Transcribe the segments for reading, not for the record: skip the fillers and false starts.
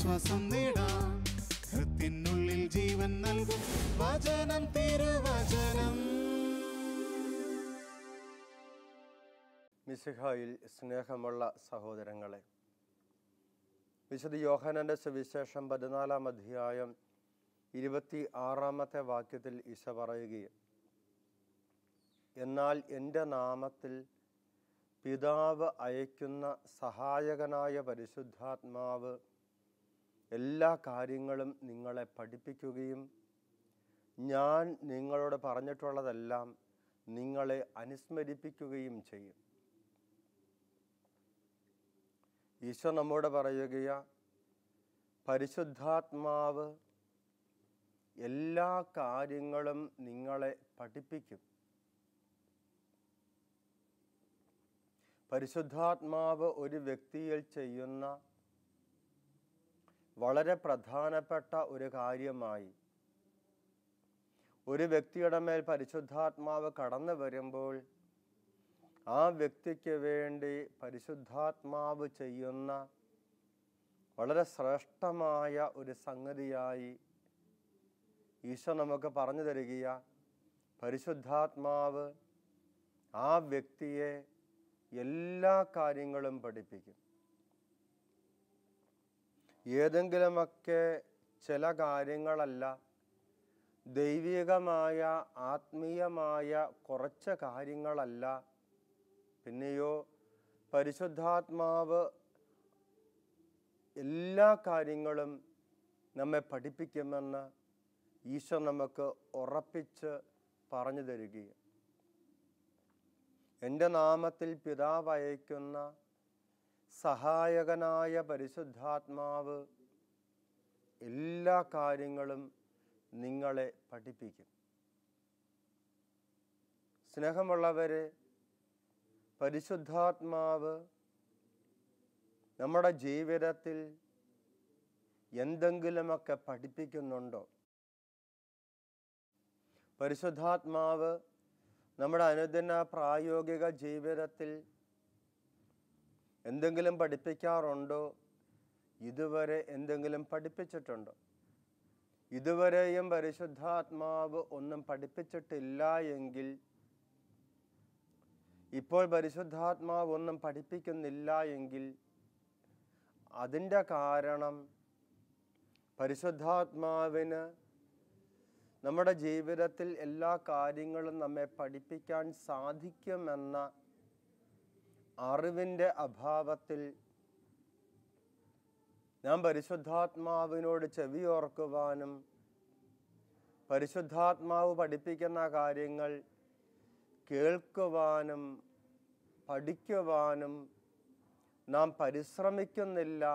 ആശ്വാസം നേടാം. ഹൃത്തിനുള്ളിൽ ജീവൻ നൽകും വചനം, തിരുവചനം. മിശിഹായിൽ സ്നേഹമുള്ള സഹോദരങ്ങളെ, വിശുദ്ധ യോഹന്നാന്റെ സുവിശേഷം 14-ാം അധ്യായം 26-ാമത്തെ വാക്യത്തിൽ ഈശോ പറയുകയും, എന്നാൽ എൻ്റെ നാമത്തിൽ പിതാവ് അയക്കുന്ന സഹായകനായ പരിശുദ്ധാത്മാവ് എല്ലാ കാര്യങ്ങളും നിങ്ങളെ പഠിപ്പിക്കുകയും ഞാൻ നിങ്ങളോട് പറഞ്ഞിട്ടുള്ളതെല്ലാം നിങ്ങളെ അനുസ്മരിപ്പിക്കുകയും ചെയ്യും. ഈശോ നമ്മോട് പറയുകയാ, പരിശുദ്ധാത്മാവ് എല്ലാ കാര്യങ്ങളും നിങ്ങളെ പഠിപ്പിക്കും. പരിശുദ്ധാത്മാവ് ഒരു വ്യക്തിയിൽ ചെയ്യുന്ന വളരെ പ്രധാനപ്പെട്ട ഒരു കാര്യമായി, ഒരു വ്യക്തിയുടെ മേൽ പരിശുദ്ധാത്മാവ് കടന്നു വരുമ്പോൾ ആ വ്യക്തിക്ക് വേണ്ടി പരിശുദ്ധാത്മാവ് ചെയ്യുന്ന വളരെ ശ്രേഷ്ഠമായ ഒരു സംഗതിയായി ഈശോ നമുക്ക് പറഞ്ഞു തരികയാ. പരിശുദ്ധാത്മാവ് ആ വ്യക്തിയെ എല്ലാ കാര്യങ്ങളും പഠിപ്പിക്കും. ഏതെങ്കിലുമൊക്കെ ചില കാര്യങ്ങളല്ല, ദൈവികമായ ആത്മീയമായ കുറച്ച് കാര്യങ്ങളല്ല, പിന്നെയോ പരിശുദ്ധാത്മാവ് എല്ലാ കാര്യങ്ങളും നമ്മെ പഠിപ്പിക്കുമെന്ന് ഈശോ നമുക്ക് ഉറപ്പിച്ച് പറഞ്ഞു തരികയാണ്. എൻ്റെ നാമത്തിൽ പിതാവ് അയക്കുന്ന സഹായകനായ പരിശുദ്ധാത്മാവ് എല്ലാ കാര്യങ്ങളും നിങ്ങളെ പഠിപ്പിക്കും. സ്നേഹമുള്ളവരെ, പരിശുദ്ധാത്മാവ് നമ്മുടെ ജീവിതത്തിൽ എന്തെങ്കിലുമൊക്കെ പഠിപ്പിക്കുന്നുണ്ടോ? പരിശുദ്ധാത്മാവ് നമ്മുടെ അനുദിന പ്രായോഗിക ജീവിതത്തിൽ എന്തെങ്കിലും പഠിപ്പിക്കാറുണ്ടോ? ഇതുവരെ എന്തെങ്കിലും പഠിപ്പിച്ചിട്ടുണ്ടോ? ഇതുവരെയും പരിശുദ്ധാത്മാവ് ഒന്നും പഠിപ്പിച്ചിട്ടില്ല എങ്കിൽ, ഇപ്പോൾ പരിശുദ്ധാത്മാവ് ഒന്നും പഠിപ്പിക്കുന്നില്ല എങ്കിൽ, അതിൻ്റെ കാരണം പരിശുദ്ധാത്മാവിന് നമ്മുടെ ജീവിതത്തിൽ എല്ലാ കാര്യങ്ങളും നമ്മെ പഠിപ്പിക്കാൻ സാധിക്കുമെന്ന അറിവിൻ്റെ അഭാവത്തിൽ നാം പരിശുദ്ധാത്മാവിനോട് ചെവിയോർക്കുവാനും പരിശുദ്ധാത്മാവ് പഠിപ്പിക്കുന്ന കാര്യങ്ങൾ കേൾക്കുവാനും പഠിക്കുവാനും നാം പരിശ്രമിക്കുന്നില്ല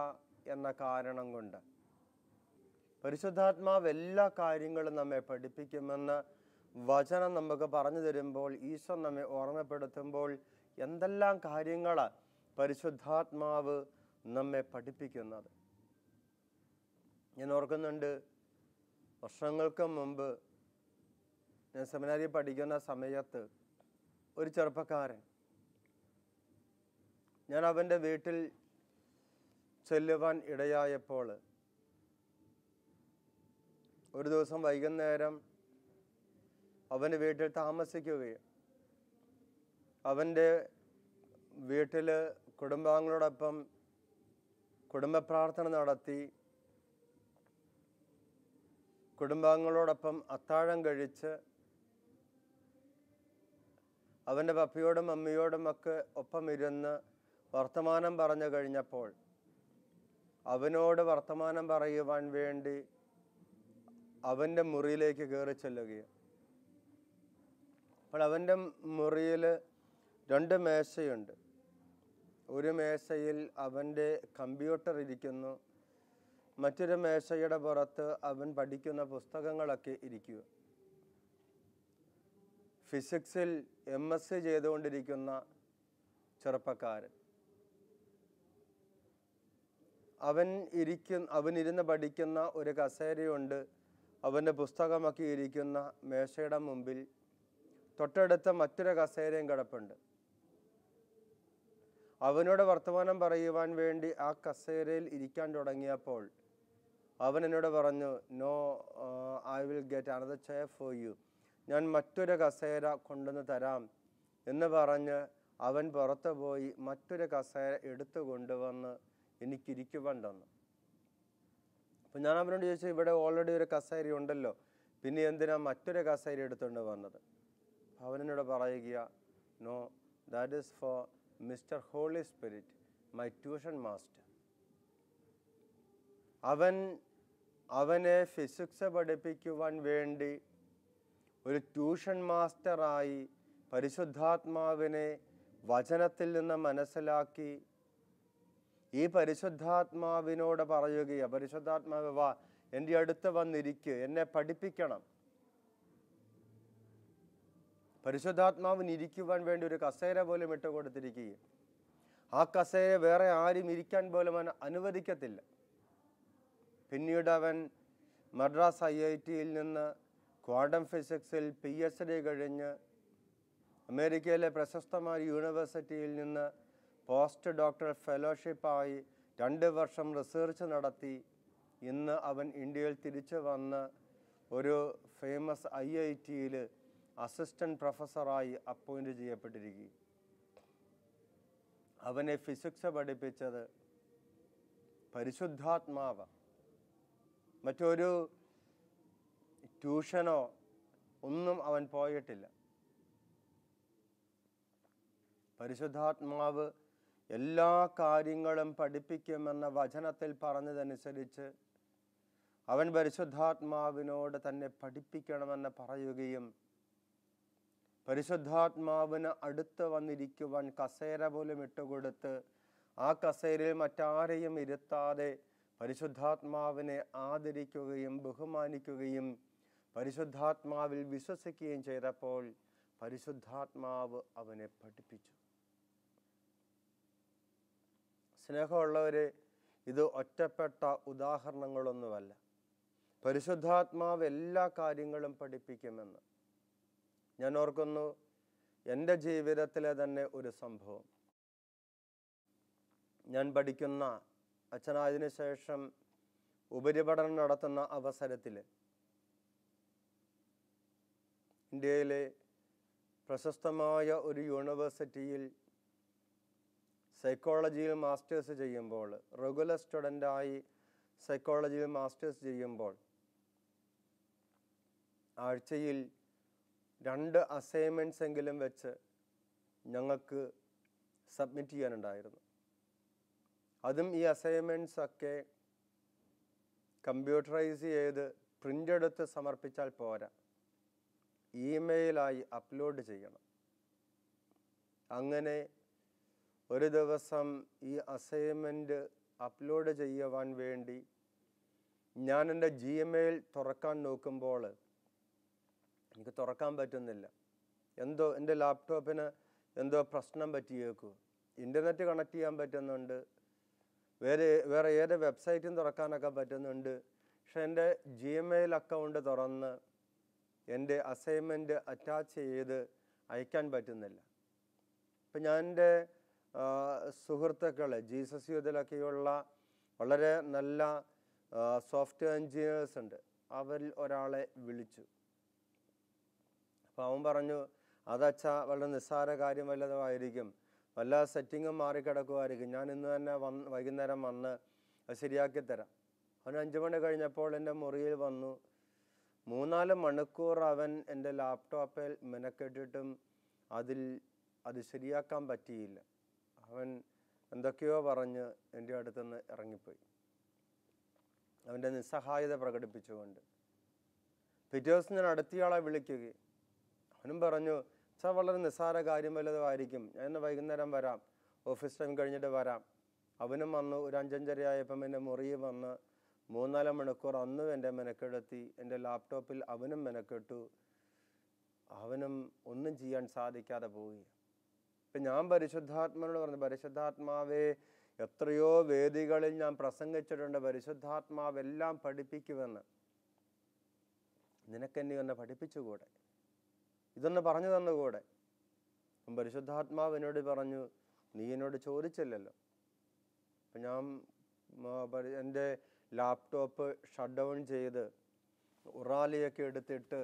എന്ന കാരണം കൊണ്ട്. പരിശുദ്ധാത്മാവ് എല്ലാ കാര്യങ്ങളും നമ്മെ പഠിപ്പിക്കുമെന്ന് വചനം നമുക്ക് പറഞ്ഞു തരുമ്പോൾ, ഈശോ നമ്മെ ഓർമ്മപ്പെടുത്തുമ്പോൾ എന്തെല്ലാം കാര്യങ്ങളാണ് പരിശുദ്ധാത്മാവ് നമ്മെ പഠിപ്പിക്കുന്നത്. ഞാൻ ഓർക്കുന്നുണ്ട്, വർഷങ്ങൾക്ക് മുമ്പ് ഞാൻ സെമിനാരിൽ പഠിക്കുന്ന സമയത്ത് ഒരു ചെറുപ്പക്കാരൻ, ഞാൻ അവൻ്റെ വീട്ടിൽ ചെല്ലുവാൻ ഇടയായപ്പോൾ ഒരു ദിവസം വൈകുന്നേരം അവൻ്റെ വീട്ടിൽ താമസിക്കുകയും അവൻ്റെ വീട്ടിൽ കുടുംബാംഗങ്ങളോടൊപ്പം കുടുംബ പ്രാർത്ഥന നടത്തി, കുടുംബാംഗങ്ങളോടൊപ്പം അത്താഴം കഴിച്ച് അവൻ്റെ പപ്പയോടും അമ്മയോടുമൊക്കെ ഒപ്പം ഇരുന്ന് വർത്തമാനം പറഞ്ഞു കഴിഞ്ഞപ്പോൾ അവനോട് വർത്തമാനം പറയുവാൻ വേണ്ടി അവൻ്റെ മുറിയിലേക്ക് കയറി ചെല്ലുകയാണ്. അപ്പോൾ അവൻ്റെ മുറിയിൽ 2 മേശയുണ്ട്. ഒരു മേശയിൽ അവൻ്റെ കമ്പ്യൂട്ടർ ഇരിക്കുന്നു, മറ്റൊരു മേശയുടെ പുറത്ത് അവൻ പഠിക്കുന്ന പുസ്തകങ്ങളൊക്കെ ഇരിക്കുക. ഫിസിക്സിൽ MSc ചെയ്തുകൊണ്ടിരിക്കുന്ന ചെറുപ്പക്കാരൻ, അവനിരുന്ന് പഠിക്കുന്ന ഒരു കസേരയുണ്ട്, അവൻ്റെ പുസ്തകമൊക്കെ ഇരിക്കുന്ന മേശയുടെ മുമ്പിൽ തൊട്ടടുത്ത മറ്റൊരു കസേരയും കിടപ്പുണ്ട്. അവനോട് വർത്തമാനം പറയുവാൻ വേണ്ടി ആ കസേരയിൽ ഇരിക്കാൻ തുടങ്ങിയപ്പോൾ അവൻ എന്നോട് പറഞ്ഞു, no, I will get another chair for you, ഞാൻ മറ്റൊരു കസേര കൊണ്ടുവന്ന് തരാം എന്ന് പറഞ്ഞ് അവൻ പുറത്ത് പോയി മറ്റൊരു കസേര എടുത്തു കൊണ്ടുവന്ന് എനിക്കിരിക്കുവാൻ തന്നു. അപ്പം ഞാൻ അവനോട് ചോദിച്ചു, ഇവിടെ ഓൾറെഡി ഒരു കസേര ഉണ്ടല്ലോ, പിന്നെ എന്തിനാ മറ്റൊരു കസേര എടുത്തുകൊണ്ട് വന്നത്? അവനോട് പറയുക, no, that is for mister Holy Spirit, my tuition master. അവനെ ഫിസിക്സ് പഠിപ്പിക്കുവാൻ വേണ്ടി ഒരു ട്യൂഷൻ മാസ്റ്ററായി പരിശുദ്ധാത്മാവിനെ വചനത്തിൽ നിന്ന് മനസ്സിലാക്കി ഈ പരിശുദ്ധാത്മാവിനോട് പറയുകയാണ്, പരിശുദ്ധാത്മാവ് വാ, എൻ്റെ അടുത്ത് വന്നിരിക്കുക, എന്നെ പഠിപ്പിക്കണം. പരിശുദ്ധാത്മാവിന് ഇരിക്കുവാൻ വേണ്ടി ഒരു കസേര പോലും ഇട്ട് കൊടുത്തിരിക്കുക. ആ കസേര വേറെ ആരും ഇരിക്കാൻ പോലും അവൻ അനുവദിക്കത്തില്ല. പിന്നീട് അവൻ മദ്രാസ് IITയിൽ നിന്ന് ക്വാണ്ടം ഫിസിക്സിൽ PhD കഴിഞ്ഞ് അമേരിക്കയിലെ പ്രശസ്തമായ യൂണിവേഴ്സിറ്റിയിൽ നിന്ന് പോസ്റ്റ് ഡോക്ടറൽ ഫെലോഷിപ്പായി 2 വർഷം റിസർച്ച് നടത്തി ഇന്ന് അവൻ ഇന്ത്യയിൽ തിരിച്ചു വന്ന് ഒരു ഫേമസ് IITയിൽ അസിസ്റ്റന്റ് പ്രൊഫസറായി അപ്പോയിന്റ് ചെയ്യപ്പെട്ടിരിക്കുക. അവനെ ഫിസിക്സ് പഠിപ്പിച്ചത് പരിശുദ്ധാത്മാവ്. മറ്റൊരു ട്യൂഷനോ ഒന്നും അവൻ പോയിട്ടില്ല. പരിശുദ്ധാത്മാവ് എല്ലാ കാര്യങ്ങളും പഠിപ്പിക്കുമെന്ന വചനത്തിൽ പറഞ്ഞതനുസരിച്ച് അവൻ പരിശുദ്ധാത്മാവിനോട് തന്നെ പഠിപ്പിക്കണമെന്ന് പറയുകയും പരിശുദ്ധാത്മാവിന് അടുത്ത് വന്നിരിക്കുവാൻ കസേര പോലും ഇട്ടുകൊടുത്ത് ആ കസേരയിൽ മറ്റാരെയും ഇരുത്താതെ പരിശുദ്ധാത്മാവിനെ ആദരിക്കുകയും ബഹുമാനിക്കുകയും പരിശുദ്ധാത്മാവിൽ വിശ്വസിക്കുകയും ചെയ്തപ്പോൾ പരിശുദ്ധാത്മാവ് അവനെ പഠിപ്പിച്ചു. സ്നേഹമുള്ളവരെ, ഇത് ഒറ്റപ്പെട്ട ഉദാഹരണങ്ങളൊന്നുമല്ല. പരിശുദ്ധാത്മാവ് എല്ലാ കാര്യങ്ങളും പഠിപ്പിക്കുമെന്ന് ഞാൻ ഓർക്കുന്നു. എൻ്റെ ജീവിതത്തിലെ തന്നെ ഒരു സംഭവം, ഞാൻ പഠിക്കുന്ന അച്ഛനായതിനു ശേഷം ഉപരിപഠനം നടത്തുന്ന അവസരത്തിൽ ഇന്ത്യയിലെ പ്രശസ്തമായ ഒരു യൂണിവേഴ്സിറ്റിയിൽ സൈക്കോളജിയിൽ മാസ്റ്റേഴ്സ് ചെയ്യുമ്പോൾ, റെഗുലർ സ്റ്റുഡൻ്റായി സൈക്കോളജിയിൽ മാസ്റ്റേഴ്സ് ചെയ്യുമ്പോൾ ആഴ്ചയിൽ 2 അസൈൻമെൻറ്റ്സ് എങ്കിലും വെച്ച് ഞങ്ങൾക്ക് സബ്മിറ്റ് ചെയ്യാനുണ്ടായിരുന്നു. അതും ഈ അസൈൻമെൻറ്റ്സ് ഒക്കെ കമ്പ്യൂട്ടറൈസ് ചെയ്ത് പ്രിൻ്റ് എടുത്ത് സമർപ്പിച്ചാൽ പോരാ, ഇമെയിലായി അപ്ലോഡ് ചെയ്യണം. അങ്ങനെ ഒരു ദിവസം ഈ അസൈൻമെൻറ്റ് അപ്ലോഡ് ചെയ്യുവാൻ വേണ്ടി ഞാൻ എൻ്റെ Gmail തുറക്കാൻ നോക്കുമ്പോൾ എനിക്ക് തുറക്കാൻ പറ്റുന്നില്ല. എന്തോ എൻ്റെ ലാപ്ടോപ്പിന് എന്തോ പ്രശ്നം പറ്റിയേക്കും. ഇൻ്റർനെറ്റ് കണക്ട് ചെയ്യാൻ പറ്റുന്നുണ്ട്, വേറെ ഏത് വെബ്സൈറ്റും തുറക്കാനൊക്കെ പറ്റുന്നുണ്ട്. പക്ഷെ എൻ്റെ Gmail അക്കൗണ്ട് തുറന്ന് എൻ്റെ അസൈൻമെൻറ്റ് അറ്റാച്ച് ചെയ്ത് അയക്കാൻ പറ്റുന്നില്ല. ഇപ്പം ഞാൻ എൻ്റെ സുഹൃത്തുക്കൾ ജീസസ് യൂത്തിലൊക്കെയുള്ള വളരെ നല്ല സോഫ്റ്റ്വെയർ എൻജിനീയേഴ്സ് ഉണ്ട്, അവരിൽ ഒരാളെ വിളിച്ചു. അപ്പോൾ അവൻ പറഞ്ഞു, അതച്ഛാ വളരെ നിസ്സാര കാര്യം വല്ലതുമായിരിക്കും, വല്ല സെറ്റിങ്ങും മാറിക്കിടക്കുമായിരിക്കും, ഞാൻ ഇന്ന് തന്നെ വൈകുന്നേരം വന്ന് അത് ശരിയാക്കി തരാം. അവൻ 5 മണി കഴിഞ്ഞപ്പോൾ എൻ്റെ മുറിയിൽ വന്നു. 3-4 മണിക്കൂർ അവൻ എൻ്റെ ലാപ്ടോപ്പിൽ മെനക്കെട്ടിട്ടും അത് ശരിയാക്കാൻ പറ്റിയില്ല. അവൻ എന്തൊക്കെയോ പറഞ്ഞ് എൻ്റെ അടുത്തുനിന്ന് ഇറങ്ങിപ്പോയി, അവൻ്റെ നിസ്സഹായത പ്രകടിപ്പിച്ചുകൊണ്ട്. പിറ്റേ ദിവസം ഞാൻ അടുത്തയാളെ വിളിക്കുകയും അവനും പറഞ്ഞു, സാർ വളരെ നിസ്സാര കാര്യം വല്ലതുമായിരിക്കും, ഞാൻ ഇന്ന് വൈകുന്നേരം വരാം, ഓഫീസ് ടൈം കഴിഞ്ഞിട്ട് വരാം. അവനും വന്നു. ഒരു 5-5:30 ആയപ്പം എൻ്റെ മുറിയിൽ വന്ന് 3-4 മണിക്കൂർ അന്നും എൻ്റെ മെനക്കെടുത്തി. എൻ്റെ ലാപ്ടോപ്പിൽ അവനും മെനക്കെട്ടു. അവനും ഒന്നും ചെയ്യാൻ സാധിക്കാതെ പോയി. ഇപ്പം ഞാൻ പരിശുദ്ധാത്മാവിനോട് പറഞ്ഞു, പരിശുദ്ധാത്മാവേ, എത്രയോ വേദികളിൽ ഞാൻ പ്രസംഗിച്ചിട്ടുണ്ട്, പരിശുദ്ധാത്മാവെല്ലാം പഠിപ്പിക്കുമെന്ന്. നിനക്കെന്നെ ഒന്ന് പഠിപ്പിച്ചുകൂടെ, ഇതൊന്ന് പറഞ്ഞു തന്നുകൂടെ? പരിശുദ്ധാത്മാവ് എന്നോട് പറഞ്ഞു, നീ എന്നോട് ചോദിച്ചില്ലല്ലോ. അപ്പം ഞാൻ എൻ്റെ ലാപ്ടോപ്പ് ഷട്ട് ഡൗൺ ചെയ്ത് ഉറാലിയൊക്കെ എടുത്തിട്ട്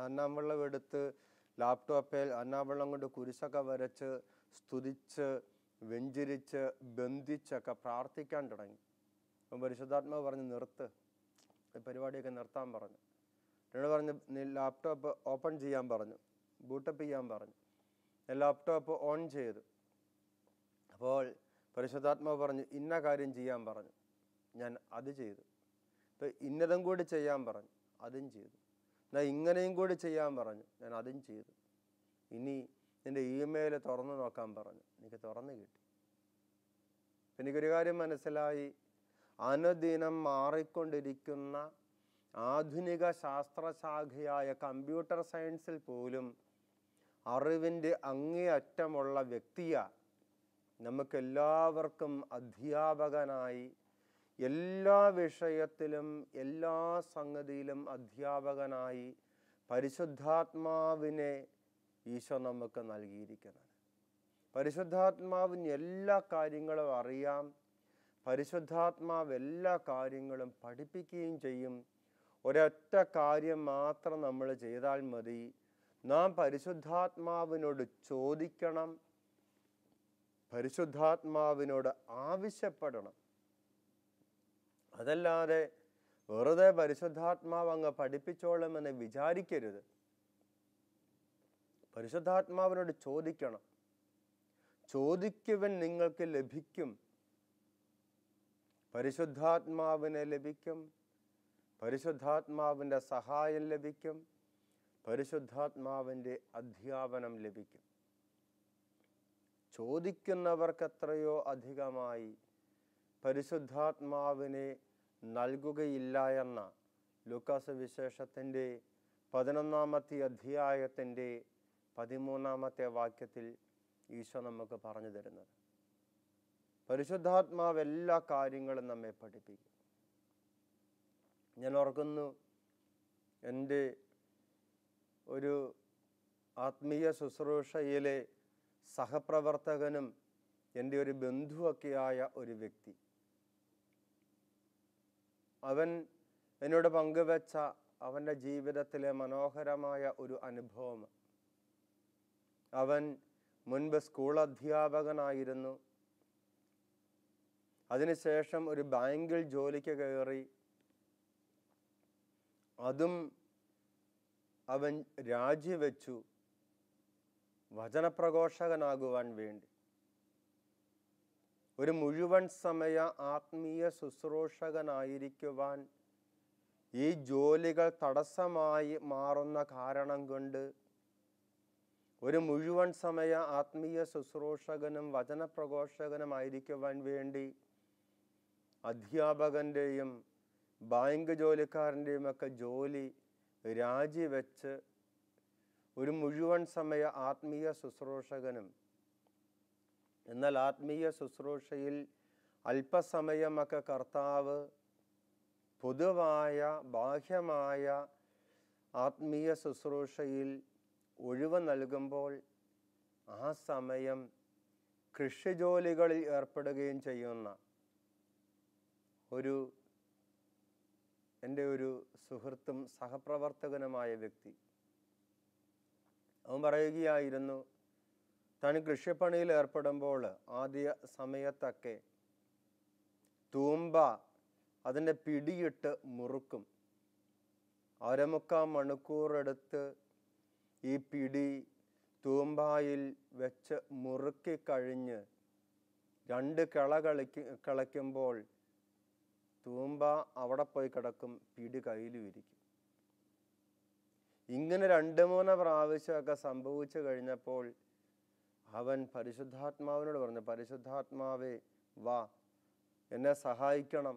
അന്നാവെള്ളം എടുത്ത് ലാപ്ടോപ്പിൽ അന്നാവെള്ളം കൊണ്ട് കുരിശൊക്കെ വരച്ച് സ്തുതിച്ച് വെഞ്ചരിച്ച് ബന്ധിച്ചൊക്കെ പ്രാർത്ഥിക്കാൻ തുടങ്ങി. അപ്പം പരിശുദ്ധാത്മാവ് പറഞ്ഞ് നിർത്ത്, പരിപാടിയൊക്കെ നിർത്താൻ പറഞ്ഞു. എന്നോട് പറഞ്ഞ് നീ ലാപ്ടോപ്പ് ഓപ്പൺ ചെയ്യാൻ പറഞ്ഞു, ബൂട്ടപ്പ് ചെയ്യാൻ പറഞ്ഞു. ഞാൻ ലാപ്ടോപ്പ് ഓൺ ചെയ്തു. അപ്പോൾ പരിശുദ്ധാത്മാവ് പറഞ്ഞു ഇന്ന കാര്യം ചെയ്യാൻ പറഞ്ഞു. ഞാൻ അത് ചെയ്തു. ഇപ്പം ഇന്നതും കൂടി ചെയ്യാൻ പറഞ്ഞു, അതും ചെയ്തു. എന്നാൽ ഇങ്ങനെയും കൂടി ചെയ്യാൻ പറഞ്ഞു, ഞാൻ അതും ചെയ്തു. ഇനി നിൻ്റെ ഇമെയിൽ തുറന്നു നോക്കാൻ പറഞ്ഞു, എനിക്ക് തുറന്നു കിട്ടി. എനിക്കൊരു കാര്യം മനസ്സിലായി, അനുദിനം മാറിക്കൊണ്ടിരിക്കുന്ന ആധുനിക ശാസ്ത്രശാഖയായ കമ്പ്യൂട്ടർ സയൻസിൽ പോലും അറിവിൻ്റെ അങ്ങേയറ്റമുള്ള വ്യക്തിയാണ് നമുക്കെല്ലാവർക്കും അധ്യാപകനായി, എല്ലാ വിഷയത്തിലും എല്ലാ സംഗതിയിലും അധ്യാപകനായി പരിശുദ്ധാത്മാവിനെ ഈശോ നമുക്ക് നൽകിയിരിക്കുന്നത്. പരിശുദ്ധാത്മാവിന് എല്ലാ കാര്യങ്ങളും അറിയാം. പരിശുദ്ധാത്മാവ് എല്ലാ കാര്യങ്ങളും പഠിപ്പിക്കുകയും ചെയ്യും. ഒരൊറ്റ കാര്യം മാത്രം നമ്മൾ ചെയ്താൽ മതി. നാം പരിശുദ്ധാത്മാവിനോട് ചോദിക്കണം, പരിശുദ്ധാത്മാവിനോട് ആവശ്യപ്പെടണം. അതല്ലാതെ വെറുതെ പരിശുദ്ധാത്മാവ് അങ്ങ് പഠിപ്പിച്ചോളുമെന്ന് വിചാരിക്കരുത്. പരിശുദ്ധാത്മാവിനോട് ചോദിക്കണം. ചോദിക്കുവൻ നിങ്ങൾക്ക് ലഭിക്കും. പരിശുദ്ധാത്മാവിനെ ലഭിക്കും, പരിശുദ്ധാത്മാവിൻ്റെ സഹായം ലഭിക്കും, പരിശുദ്ധാത്മാവിൻ്റെ അധ്യാപനം ലഭിക്കും. ചോദിക്കുന്നവർക്ക് എത്രയോ അധികമായി പരിശുദ്ധാത്മാവിനെ നൽകുകയില്ല എന്ന ലൂക്കാസ് വിശേഷത്തിൻ്റെ 11-ാമത്തെ അധ്യായത്തിൻ്റെ 13-ാമത്തെ വാക്യത്തിൽ ഈശോ നമുക്ക് പറഞ്ഞു തരുന്നത്. പരിശുദ്ധാത്മാവ് എല്ലാ കാര്യങ്ങളും നമ്മെ പഠിപ്പിക്കും. ഞാൻ ഓർക്കുന്നു, എൻ്റെ ഒരു ആത്മീയ ശുശ്രൂഷയിലെ സഹപ്രവർത്തകനും എൻ്റെ ഒരു ബന്ധുവൊക്കെയായ ഒരു വ്യക്തി, അവൻ എന്നോട് പങ്കുവെച്ച അവൻ്റെ ജീവിതത്തിലെ മനോഹരമായ ഒരു അനുഭവം. അവൻ മുൻപ് സ്കൂൾ അധ്യാപകനായിരുന്നു. അതിനുശേഷം ഒരു ബാങ്കിൽ ജോലിക്ക് കയറി. അതും അവൻ രാജിവെച്ചു വചനപ്രഘോഷകനാകുവാൻ വേണ്ടി. ഒരു മുഴുവൻ സമയ ആത്മീയ ശുശ്രൂഷകനായിരിക്കുവാൻ ഈ ജോലികൾ തടസ്സമായി മാറുന്ന കാരണം കൊണ്ട് ഒരു മുഴുവൻ സമയ ആത്മീയ ശുശ്രൂഷകനും വചനപ്രഘോഷകനുമായിരിക്കുവാൻ വേണ്ടി അധ്യാപകൻ്റെയും ബാങ്ക് ജോലിക്കാരൻ്റെയും ഒക്കെ ജോലി രാജിവെച്ച് ഒരു മുഴുവൻ സമയ ആത്മീയ ശുശ്രൂഷകനും, എന്നാൽ ആത്മീയ ശുശ്രൂഷയിൽ അല്പസമയമൊക്കെ കർത്താവ് പൊതുവായ ബാഹ്യമായ ആത്മീയ ശുശ്രൂഷയിൽ ഒഴിവ് നൽകുമ്പോൾ ആ സമയം കൃഷിജോലികളിൽ ഏർപ്പെടുകയും ചെയ്യുന്ന എൻ്റെ ഒരു സുഹൃത്തും സഹപ്രവർത്തകനുമായ വ്യക്തി, അവൻ പറയുകയായിരുന്നു, താൻ കൃഷിപ്പണിയിൽ ഏർപ്പെടുമ്പോൾ ആദ്യ സമയത്തൊക്കെ തൂമ്പ അതിൻ്റെ പിടിയിട്ട് മുറുക്കും. 1/4 മണിക്കൂറെടുത്ത് ഈ പിടി തൂമ്പായിൽ വെച്ച് മുറുക്കിക്കഴിഞ്ഞ് 2 കിളയ്ക്കുമ്പോൾ തൂമ്പ അവിടെ പോയി കിടക്കും, പിടി കയ്യിലും ഇരിക്കും. ഇങ്ങനെ 2-3 പ്രാവശ്യമൊക്കെ സംഭവിച്ചു കഴിഞ്ഞപ്പോൾ അവൻ പരിശുദ്ധാത്മാവിനോട് പറഞ്ഞു, പരിശുദ്ധാത്മാവേ വാ, എന്നെ സഹായിക്കണം,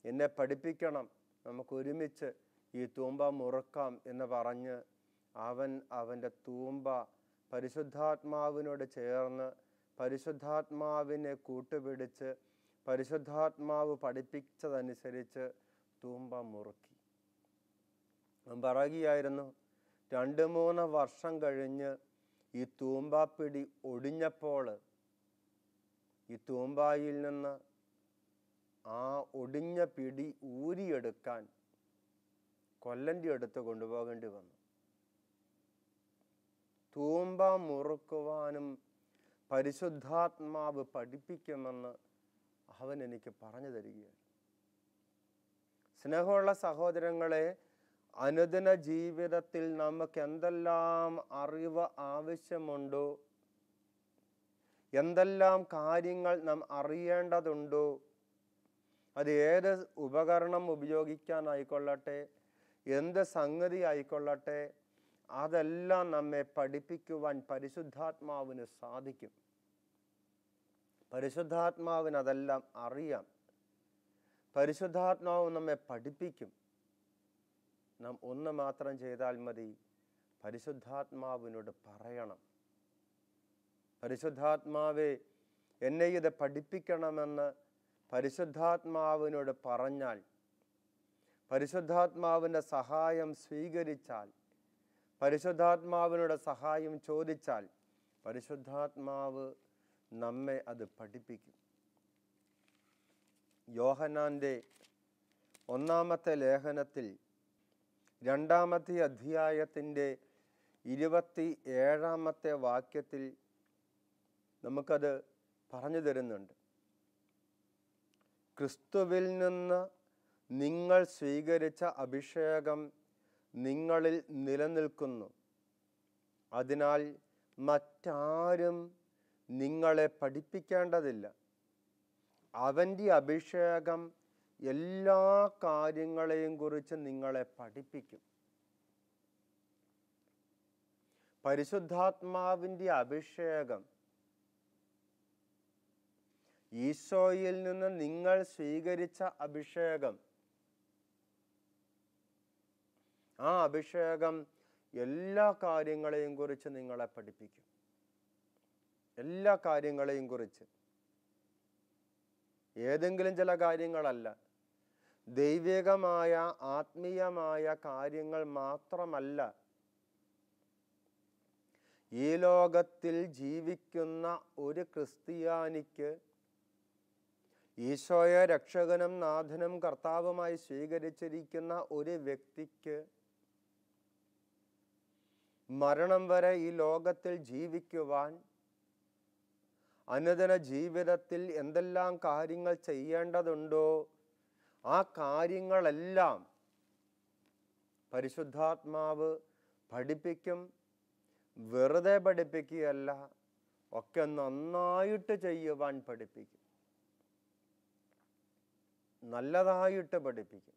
എന്നെ പഠിപ്പിക്കണം, നമുക്ക് ഒരുമിച്ച് ഈ തൂമ്പ മുറുക്കാം എന്ന് പറഞ്ഞ് അവൻ്റെ തൂമ്പ പരിശുദ്ധാത്മാവിനോട് ചേർന്ന് പരിശുദ്ധാത്മാവിനെ കൂട്ടുപിടിച്ച് പരിശുദ്ധാത്മാവ് പഠിപ്പിച്ചതനുസരിച്ച് തൂമ്പ മുറുക്കി. അവൻ പറയുകയായിരുന്നു, 2-3 വർഷം കഴിഞ്ഞ് ഈ തൂമ്പാപ്പിടി ഒടിഞ്ഞപ്പോൾ ഈ തൂമ്പായിൽ നിന്ന് ആ ഒടിഞ്ഞ പിടി ഊരിയെടുക്കാൻ കൊല്ലൻ്റെ അടുത്ത് കൊണ്ടുപോകേണ്ടി വന്നു. തൂമ്പ മുറുക്കുവാനും പരിശുദ്ധാത്മാവ് പഠിപ്പിക്കുമെന്ന് അവൻ എനിക്ക് പറഞ്ഞു തരികയാണ്. സ്നേഹമുള്ള സഹോദരങ്ങളെ, അനുദിന ജീവിതത്തിൽ നമുക്ക് എന്തെല്ലാം അറിവ് ആവശ്യമുണ്ടോ, എന്തെല്ലാം കാര്യങ്ങൾ നാം അറിയേണ്ടതുണ്ടോ, അത് ഏത് ഉപകരണം ഉപയോഗിക്കാനായിക്കൊള്ളട്ടെ, എന്ത് സംഗതി ആയിക്കൊള്ളട്ടെ, അതെല്ലാം നമ്മെ പഠിപ്പിക്കുവാൻ പരിശുദ്ധാത്മാവിന് സാധിക്കും. പരിശുദ്ധാത്മാവിന് അതെല്ലാം അറിയാം. പരിശുദ്ധാത്മാവ് നമ്മെ പഠിപ്പിക്കും. നാം ഒന്ന് മാത്രം ചെയ്താൽ മതി, പരിശുദ്ധാത്മാവിനോട് പറയണം, പരിശുദ്ധാത്മാവേ എന്നെ ഇത് പഠിപ്പിക്കണമെന്ന് പരിശുദ്ധാത്മാവിനോട് പറഞ്ഞാൽ, പരിശുദ്ധാത്മാവിൻ്റെ സഹായം സ്വീകരിച്ചാൽ, പരിശുദ്ധാത്മാവിനോട് സഹായം ചോദിച്ചാൽ, പരിശുദ്ധാത്മാവ് നമ്മെ അത് പഠിപ്പിക്കും. യോഹന്നാൻ്റെ 1-ാമത്തെ ലേഖനത്തിൽ 2-ാമത്തെ അധ്യായത്തിൻ്റെ 27-ാമത്തെ വാക്യത്തിൽ നമുക്കത് പറഞ്ഞു തരുന്നുണ്ട്. ക്രിസ്തുവിൽ നിന്ന് നിങ്ങൾ സ്വീകരിച്ച അഭിഷേകം നിങ്ങളിൽ നിലനിൽക്കുന്നു. അതിനാൽ മറ്റാരും നിങ്ങളെ പഠിപ്പിക്കേണ്ടതില്ല. അവൻ്റെ അഭിഷേകം എല്ലാ കാര്യങ്ങളെയും കുറിച്ച് നിങ്ങളെ പഠിപ്പിക്കും. പരിശുദ്ധാത്മാവിൻ്റെ അഭിഷേകം, ഈശോയിൽ നിന്ന് നിങ്ങൾ സ്വീകരിച്ച അഭിഷേകം, ആ അഭിഷേകം എല്ലാ കാര്യങ്ങളെയും കുറിച്ച് നിങ്ങളെ പഠിപ്പിക്കും. എല്ലാ കാര്യങ്ങളെയും കുറിച്ച്, ഏതെങ്കിലും ചില കാര്യങ്ങളല്ല, ദൈവികമായ ആത്മീയമായ കാര്യങ്ങൾ മാത്രമല്ല. ഈ ലോകത്തിൽ ജീവിക്കുന്ന ഒരു ക്രിസ്ത്യാനിക്ക്, ഈശോയെ രക്ഷകനും നാഥനും കർത്താവുമായി സ്വീകരിച്ചിരിക്കുന്ന ഒരു വ്യക്തിക്ക്, മരണം വരെ ഈ ലോകത്തിൽ ജീവിക്കുവാൻ, അനുദിന ജീവിതത്തിൽ എന്തെല്ലാം കാര്യങ്ങൾ ചെയ്യേണ്ടതുണ്ടോ ആ കാര്യങ്ങളെല്ലാം പരിശുദ്ധാത്മാവ് പഠിപ്പിക്കും. വെറുതെ പഠിപ്പിക്കുകയല്ല, ഒക്കെ നന്നായിട്ട് ചെയ്യുവാൻ പഠിപ്പിക്കും, നല്ലതായിട്ട് പഠിപ്പിക്കും.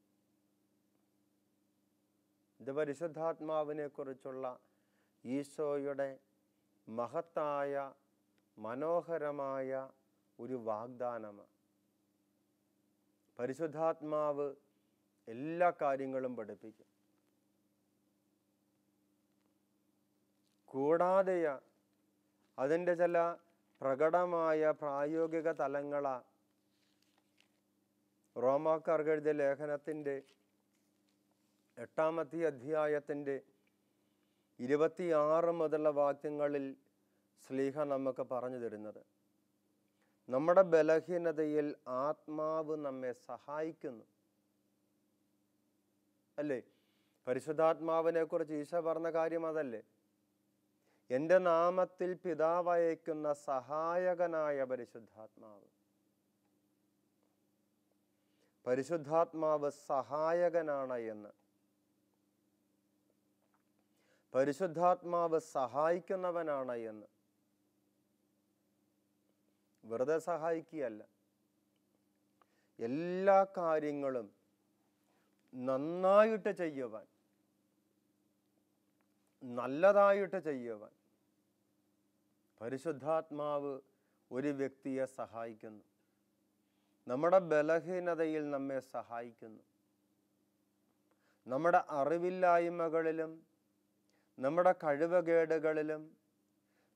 ഇത് പരിശുദ്ധാത്മാവിനെ കുറിച്ചുള്ള ഈശോയുടെ മഹത്തായ മനോഹരമായ ഒരു വാഗ്ദാനമാണ്. പരിശുദ്ധാത്മാവ് എല്ലാ കാര്യങ്ങളും പഠിപ്പിക്കും. കൂടാതെ അതിൻ്റെ ചില പ്രകടമായ പ്രായോഗിക തലങ്ങളാ റോമാക്കാർക്ക് എഴുതിയ ലേഖനത്തിൻ്റെ 8-ാമത്തെ അധ്യായത്തിൻ്റെ 26 മുതലുള്ള വാക്യങ്ങളിൽ ശ്ലീഹ നമുക്ക് പറഞ്ഞു തരുന്നത്, നമ്മുടെ ബലഹീനതയിൽ ആത്മാവ് നമ്മെ സഹായിക്കുന്നു. അല്ലേ? പരിശുദ്ധാത്മാവിനെ കുറിച്ച് ഈശോ പറഞ്ഞ കാര്യം അതല്ലേ? എൻ്റെ നാമത്തിൽ പിതാവ് അയക്കുന്ന സഹായകനായ പരിശുദ്ധാത്മാവ്. പരിശുദ്ധാത്മാവ് സഹായകനാണ് എന്ന്, പരിശുദ്ധാത്മാവ് സഹായിക്കുന്നവനാണ് എന്ന്. വെറുതെ സഹായിക്കുകയല്ല, എല്ലാ കാര്യങ്ങളും നന്നായിട്ട് ചെയ്യുവാൻ, നല്ലതായിട്ട് ചെയ്യുവാൻ പരിശുദ്ധാത്മാവ് ഒരു വ്യക്തിയെ സഹായിക്കുന്നു. നമ്മുടെ ബലഹീനതയിൽ നമ്മെ സഹായിക്കുന്നു. നമ്മുടെ അറിവില്ലായ്മകളിലും നമ്മുടെ കഴിവുകേടുകളിലും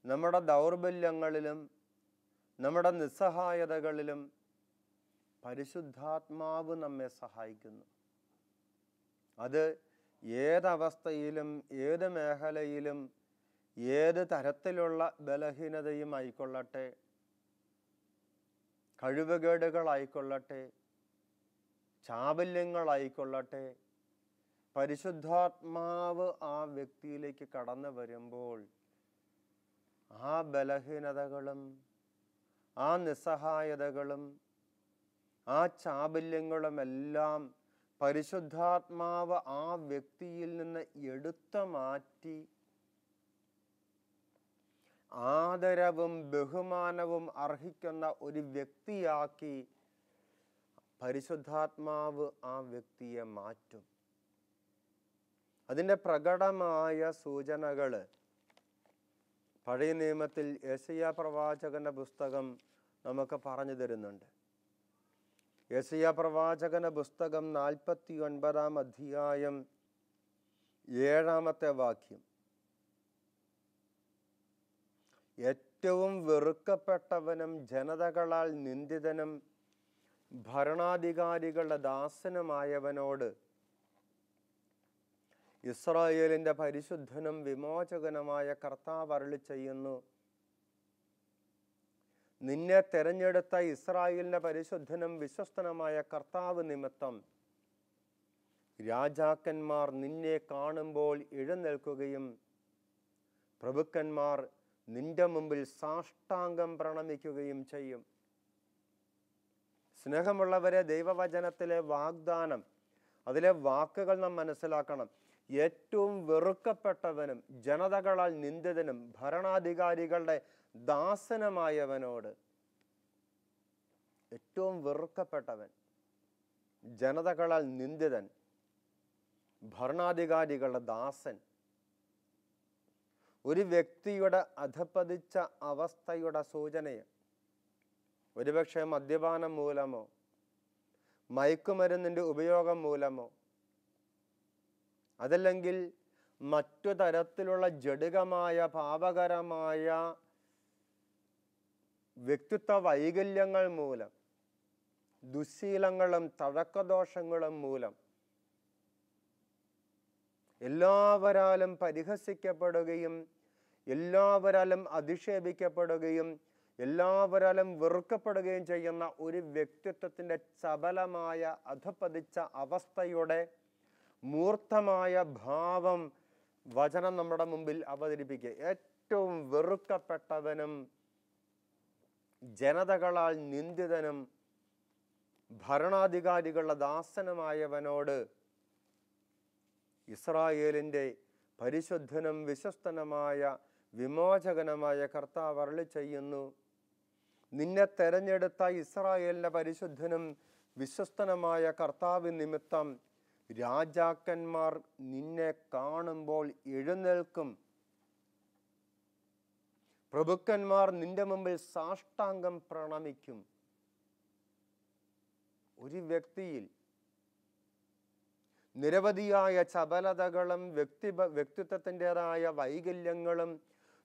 നമ്മുടെ ദൗർബല്യങ്ങളിലും നമ്മുടെ നിസ്സഹായതകളിലും പരിശുദ്ധാത്മാവ് നമ്മെ സഹായിക്കുന്നു. അത് ഏതവസ്ഥയിലും ഏത് മേഖലയിലും ഏത് തരത്തിലുള്ള ബലഹീനതയും ആയിക്കൊള്ളട്ടെ, കഴിവുകേടുകളായിക്കൊള്ളട്ടെ, ചാബല്യങ്ങളായിക്കൊള്ളട്ടെ, പരിശുദ്ധാത്മാവ് ആ വ്യക്തിയിലേക്ക് കടന്നു വരുമ്പോൾ ആ ബലഹീനതകളും ആ നിസ്സഹായതകളും ആ ചാബല്യങ്ങളുമെല്ലാം പരിശുദ്ധാത്മാവ് ആ വ്യക്തിയിൽ നിന്ന് എടുത്തു മാറ്റി ആദരവും ബഹുമാനവും അർഹിക്കുന്ന ഒരു വ്യക്തിയാക്കി പരിശുദ്ധാത്മാവ് ആ വ്യക്തിയെ മാറ്റും. അതിൻ്റെ പ്രകടമായ സൂചനകൾ പഴയ നിയമത്തിൽ യെശയ്യാ പ്രവാചകന്റെ പുസ്തകം നമുക്ക് പറഞ്ഞു തരുന്നുണ്ട്. യെശയ്യാ പ്രവാചകന്റെ പുസ്തകം 49-ാം അധ്യായം 7-ാമത്തെ വാക്യം. ഏറ്റവും വെറുക്കപ്പെട്ടവനും ജനതകളാൽ നിന്ദിതനും ഭരണാധികാരികളുടെ ദാസനുമായവനോട് ഇസ്രായേലിന്റെ പരിശുദ്ധനും വിമോചകനുമായ കർത്താവ് അരുളി ചെയ്യുന്നു, നിന്നെ തെരഞ്ഞെടുത്ത ഇസ്രായേലിന്റെ പരിശുദ്ധനും വിശ്വസ്തനുമായ കർത്താവ് നിമിത്തം രാജാക്കന്മാർ നിന്നെ കാണുമ്പോൾ എഴുന്നേൽക്കുകയും പ്രഭുക്കന്മാർ നിന്റെ മുമ്പിൽ സാഷ്ടാംഗം പ്രണമിക്കുകയും ചെയ്യും. സ്നേഹമുള്ളവരെ, ദൈവവചനത്തിലെ വാഗ്ദാനം, അതിലെ വാക്കുകൾ നാം മനസ്സിലാക്കണം. ഏറ്റവും വെറുക്കപ്പെട്ടവനും ജനതകളാൽ നിന്ദിതനും ഭരണാധികാരികളുടെ ദാസനുമായവനോട്, ഏറ്റവും വെറുക്കപ്പെട്ടവൻ, ജനതകളാൽ നിന്ദിതൻ, ഭരണാധികാരികളുടെ ദാസൻ, ഒരു വ്യക്തിയുടെ അധപ്പതിച്ച അവസ്ഥയുടെ സൂചനയാണ്. ഒരുപക്ഷെ മദ്യപാനം മൂലമോ മയക്കുമരുന്നിൻ്റെ ഉപയോഗം മൂലമോ അതല്ലെങ്കിൽ മറ്റു തരത്തിലുള്ള ജഡികമായ പാപകരമായ വ്യക്തിത്വ വൈകല്യങ്ങൾ മൂലം, ദുശ്ശീലങ്ങളും തഴക്കദോഷങ്ങളും മൂലം എല്ലാവരാലും പരിഹസിക്കപ്പെടുകയും എല്ലാവരാലും അധിക്ഷേപിക്കപ്പെടുകയും എല്ലാവരാലും വെറുക്കപ്പെടുകയും ചെയ്യുന്ന ഒരു വ്യക്തിത്വത്തിൻ്റെ ചപലമായ അധപ്പതിച്ച അവസ്ഥയുടെ മൂർത്തമായ ഭാവം വചനം നമ്മുടെ മുമ്പിൽ അവതരിപ്പിക്കുക. ഏറ്റവും വെറുക്കപ്പെട്ടവനും ജനതകളാൽ നിന്ദിതനും ഭരണാധികാരികളുടെ ദാസനുമായവനോട് ഇസ്രായേലിൻ്റെ പരിശുദ്ധനും വിശ്വസ്തനുമായ വിമോചകനുമായ കർത്താവ് അരുളി ചെയ്യുന്നു, നിന്നെ തെരഞ്ഞെടുത്ത ഇസ്രായേലിൻ്റെ പരിശുദ്ധനും വിശ്വസ്തനുമായ കർത്താവ് നിമിത്തം രാജാക്കന്മാർ നിന്നെ കാണുമ്പോൾ എഴുന്നേൽക്കും, പ്രഭുക്കന്മാർ നിന്റെ മുമ്പിൽ സാഷ്ടാംഗം പ്രണമിക്കും. ഒരു വ്യക്തിയിൽ നിരവധിയായ ചപലതകളും വ്യക്തിത്വത്തിൻ്റെതായ വൈകല്യങ്ങളും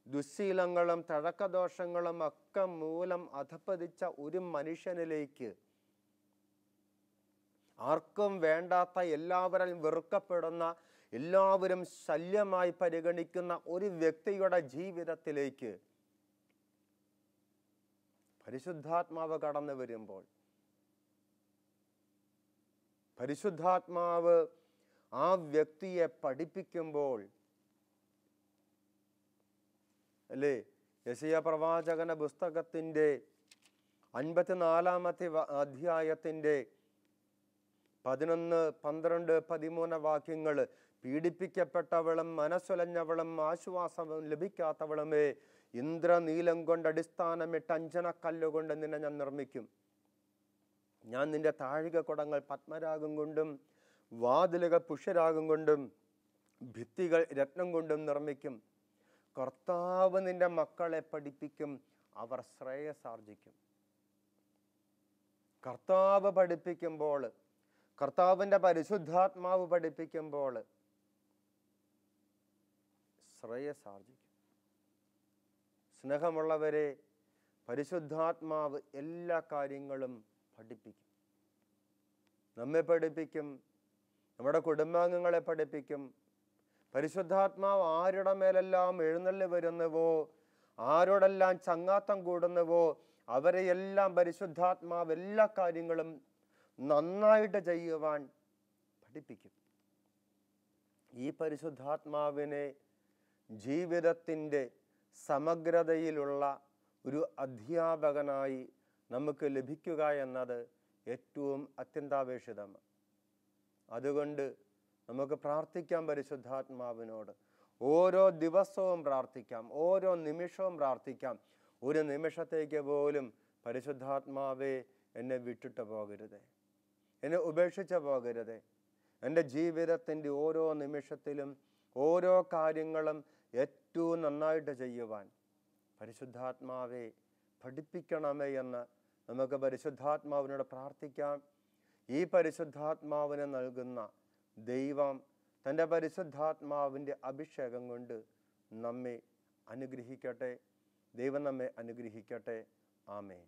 ദുശ്ശീലങ്ങളും തഴക്കദോഷങ്ങളും ഒക്കെ മൂലം അധപ്പതിച്ച ഒരു മനുഷ്യനിലേക്ക്, ആർക്കും വേണ്ടാത്ത, എല്ലാവരും വെറുക്കപ്പെടുന്ന, എല്ലാവരും ശല്യമായി പരിഗണിക്കുന്ന ഒരു വ്യക്തിയുടെ ജീവിതത്തിലേക്ക് പരിശുദ്ധാത്മാവ് കടന്നു വരുമ്പോൾ, പരിശുദ്ധാത്മാവ് ആ വ്യക്തിയെ പഠിപ്പിക്കുമ്പോൾ, അല്ലേ, യെശയ്യാ പ്രവാചകന്റെ പുസ്തകത്തിൻ്റെ 54-ാമത്തെ അധ്യായത്തിൻ്റെ 11, 12, 13 വാക്യങ്ങൾ, പീഡിപ്പിക്കപ്പെട്ടവളും മനസ്സുലഞ്ഞവളും ആശ്വാസം ലഭിക്കാത്തവളുമേ, ഇന്ദ്രനീലം കൊണ്ട് അടിസ്ഥാനമിട്ട് അഞ്ജനക്കല്ലുകൊണ്ട് നിന്നെ ഞാൻ നിർമ്മിക്കും. ഞാൻ നിന്റെ താഴിക കുടങ്ങൾ പത്മരാഗം കൊണ്ടും വാതിലുകൾ പുഷ്യരാഗം കൊണ്ടും ഭിത്തികൾ രത്നം കൊണ്ടും നിർമ്മിക്കും. കർത്താവ് നിന്റെ മക്കളെ പഠിപ്പിക്കും, അവർ ശ്രേയസാർജിക്കും. കർത്താവ് പഠിപ്പിക്കുമ്പോൾ, കർത്താവിൻ്റെ പരിശുദ്ധാത്മാവ് പഠിപ്പിക്കുമ്പോൾ ശ്രേയസാർജിക്കും. സ്നേഹമുള്ളവരെ, പരിശുദ്ധാത്മാവ് എല്ലാ കാര്യങ്ങളും പഠിപ്പിക്കും. നമ്മെ പഠിപ്പിക്കും, നമ്മുടെ കുടുംബാംഗങ്ങളെ പഠിപ്പിക്കും. പരിശുദ്ധാത്മാവ് ആരുടെ മേലെല്ലാം എഴുന്നള്ളി വരുന്നുവോ, ആരോടെല്ലാം ചങ്ങാത്തം കൂടുന്നുവോ, അവരെയെല്ലാം പരിശുദ്ധാത്മാവ് എല്ലാ കാര്യങ്ങളും നന്നായിട്ട് ചെയ്യുവാൻ പഠിപ്പിക്കും. ഈ പരിശുദ്ധാത്മാവിനെ ജീവിതത്തിൻ്റെ സമഗ്രതയിലുള്ള ഒരു അധ്യാപകനായി നമുക്ക് ലഭിക്കുക എന്നത് ഏറ്റവും അത്യന്താപേക്ഷിതമാണ്. അതുകൊണ്ട് നമുക്ക് പ്രാർത്ഥിക്കാം പരിശുദ്ധാത്മാവിനോട്. ഓരോ ദിവസവും പ്രാർത്ഥിക്കാം, ഓരോ നിമിഷവും പ്രാർത്ഥിക്കാം. ഒരു നിമിഷത്തേക്ക് പോലും പരിശുദ്ധാത്മാവേ എന്നെ വിട്ടിട്ട് പോകരുത്, എന്നെ ഉപേക്ഷിച്ച് പോകരുത്. എൻ്റെ ജീവിതത്തിൻ്റെ ഓരോ നിമിഷത്തിലും ഓരോ കാര്യങ്ങളും ഏറ്റവും നന്നായിട്ട് ചെയ്യുവാൻ പരിശുദ്ധാത്മാവെ പഠിപ്പിക്കണമേ എന്ന് നമുക്ക് പരിശുദ്ധാത്മാവിനോട് പ്രാർത്ഥിക്കാം. ഈ പരിശുദ്ധാത്മാവിനെ നൽകുന്ന ദൈവം തൻ്റെ പരിശുദ്ധാത്മാവിൻ്റെ അഭിഷേകം കൊണ്ട് നമ്മെ അനുഗ്രഹിക്കട്ടെ. ദൈവം നമ്മെ അനുഗ്രഹിക്കട്ടെ. ആമേൻ.